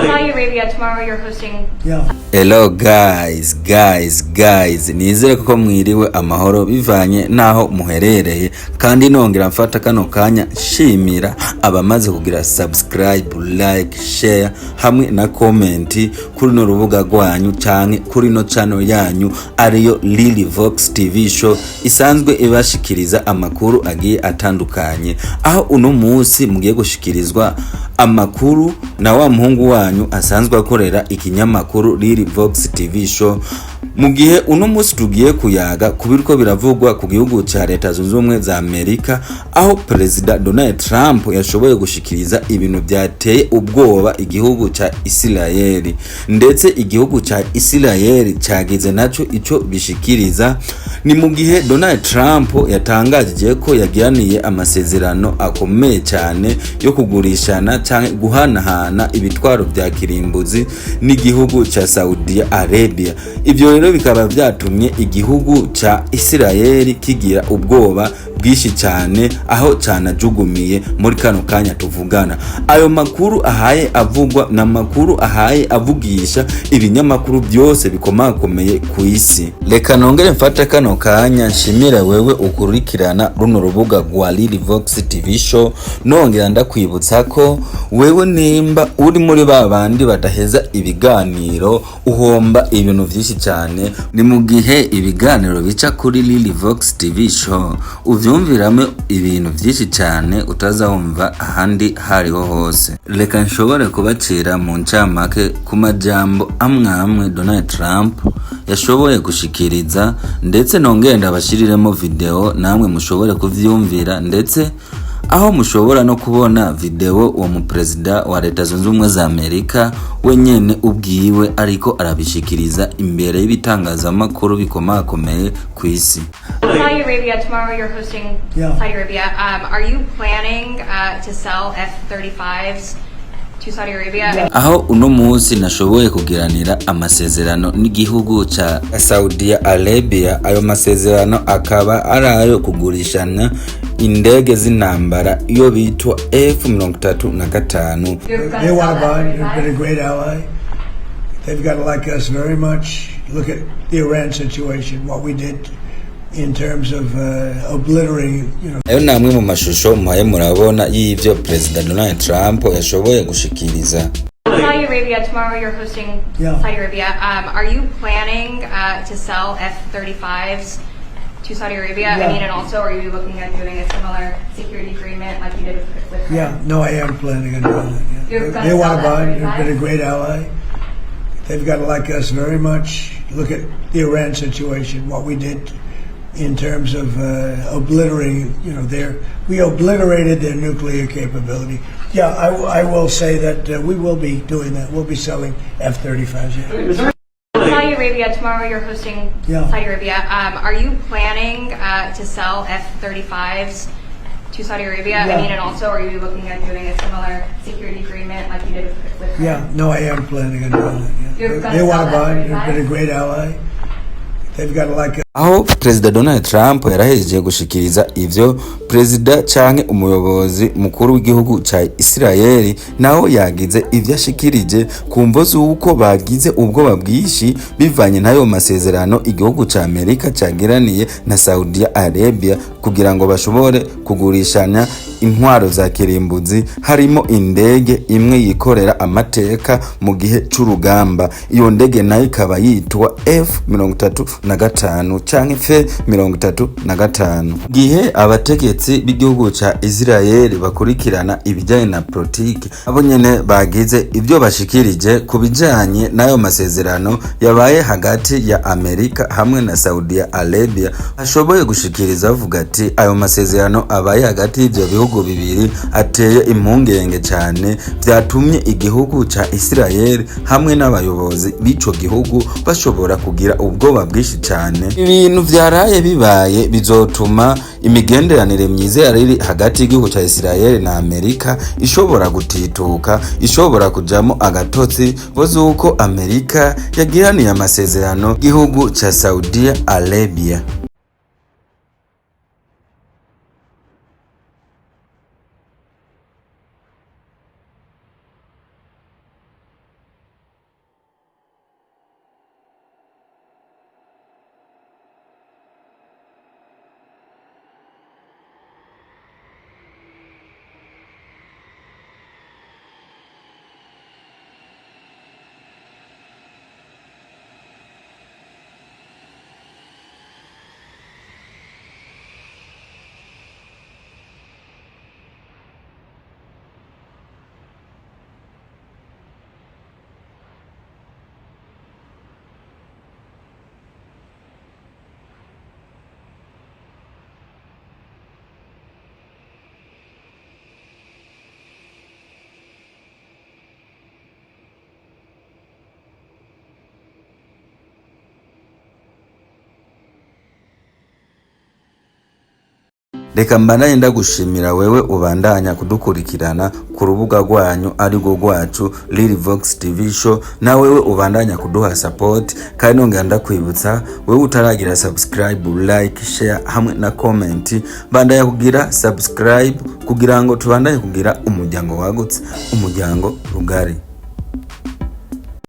Saudi Arabia, tomorrow you're hosting. Yeah. Hello guys, nizere ko mwiriwe amahoro bivanye naho muherereye, kandi nongera mfata kano kanya shimira abamaze kugira subscribe, like, share hamwe na comment kuri no rubuga rwanyu canke kuri no channel yanyu ariyo Lily Vox TV show isanzwe ibashikiriza amakuru agiye atandukanye, aho uno munsi mugiye gushikirizwa amakuru na wa muhungu wanyu asanzwe akorera ikinyamakuru Lily Vox TV show. Mugihe uno munsi tugiye kuyaga kubiriko biravugwa ku gihugu ca Leta Zunze Ubumwe za Amerika, aho President Donald Trump yashoboye gushikiriza ibintu byateye ubwoba igihugu ca Israeli, ndetse igihugu ca Israeli cagize naco ico bishikiriza. Ni mugihe Donald Trump yatangaje ko yagiraniye amasezerano akomeye cyane yo kugurishana canke guhanahana ibitwaro bya kirimbuzi n'igihugu ca Saudi Arabia. Ivyo rero bikaba byatumye igihugu ca Israeli kigira ubwoba bwishi cyane, aho canajugumiye muri kano kanya tuvugana. Ayo makuru ahaye avugwa na makuru ahaye avugisha ibinyamakuru byose bikomakomeye ku isi. Reka nongere mfata kano kanya nshimire wewe ukurikirana runo rubuga rwa Lily Vox TV show, nongera ndakwibutsa ko wewe nimba uri muri babandi badaheza ibiganiro uhomba ibintu byinshi cyane. Ni mu gihe ibiganiro bica kuri Lily Vox TV show uvyumviramo ibintu byinshi cyane utazahumva ahandi hariho hose. Reka nshobore kubacira mu ncamake ku majambo amwe Donald Trump yashoboye gushikiriza, ndetse nongenda bashiriremo video namwe mushobore kuvyumvira, ndetse aho mushobora no kubona video uwo mu president wa Leta Zunze Ubumwe za Amerika wenyene ubwiwe ariko arabishikiriza imbere y'ibitangazamakuru bikomakomeye ku isi. Saudi Arabia, tomorrow you're hosting. Yeah. Saudi Arabia. Are you planning to sell F35s to Saudi Arabia? Yeah. Aho uno munsi nashoboye kugiranira amasezerano n'igihugu ca Saudi Arabia. Ayo masezerano akaba arayo kugurishana indege zintambara iyo bitwa F35. They want to buy. They've been a great ally. They've got to like us very much. Look at the Iran situation, what we did in terms of obliterating, Ayo namwe mu mashusho muhaye murabona y'ivyo President Donald Trump yashoboye gushikiriza. Saudi Arabia, tomorrow you're hosting. Yeah. Saudi Arabia. Are you planning to sell F35s to Saudi Arabia? Yeah. I mean, and also, are you looking at doing a similar security agreement like you did with Yeah, no, I am planning on doing that. Yeah. You're gonna They want to sell buy. that They've been a great ally. They've got to like us very much. Look at the Iran situation, what we did in terms of obliterating, we obliterated their nuclear capability. Yeah, I will say that we will be doing that. We'll be selling F-35s. Yeah. Saudi Arabia, tomorrow you're hosting. Yeah. Saudi Arabia. Are you planning to sell F35s to Saudi Arabia? Yeah. I mean, and also, are you looking at doing a similar security agreement like you did with Yeah, no, I am planning on doing that. Yeah. You're gonna They want to sell buy. that They've been a great ally. They've got to like us. Aho President Donald Trump yarahejeje gushikiriza ivyo, President canke umuyobozi mukuru w'igihugu ca Israeli naho yagize ivyo ashikirije ku mvo z'uko bagize ubwoba bwishi bivanye nayo masezerano igihugu ca Amerika cagiraniye na Saudi Arabia kugira ngo bashobore kugurishanya intwaro za kirimbuzi, harimo indege imwe yikorera amateka mu gihe c'urugamba. Iyo ndege nayo ikaba yitwa F35 canke F35. Gihe abategetsi b'igihugu ca Israeli bakurikirana ibijanye na politiki abo nyene bagize ivyo bashikirije kubijanye nayo masezerano yabaye hagati ya Amerika hamwe na Saudi Arabia, ashoboye gushikiriza avuga ati ayo masezerano abaye hagati y'ivyo bihugu bibiri ateye impungenge cyane, byatumye igihugu ca Israeli hamwe n'abayobozi b'ico gihugu bashobora kugira ubwoba bwishi cyane. Ibintu vyaraye bibaye bizotuma imigenderanire myiza yari hagati y'igihugu ca Israeli na Amerika ishobora gutituka, ishobora kujamo agatotsi bozuko Amerika yagiraniye amasezerano gihugu ca Saudi Arabia. reka mbandanye ndagushimira wewe ubandanya kudukurikirana ku rubuga rwanyu ariko rwacu Lilvox TV show, na wewe ubandanya kuduha support, kandi nongera ndakwibutsa wewe utaragira subscribe, like, share hamwe na comment, bandanya kugira subscribe kugira ngo tubandanye kugira umuryango wagutse, umuryango rugari.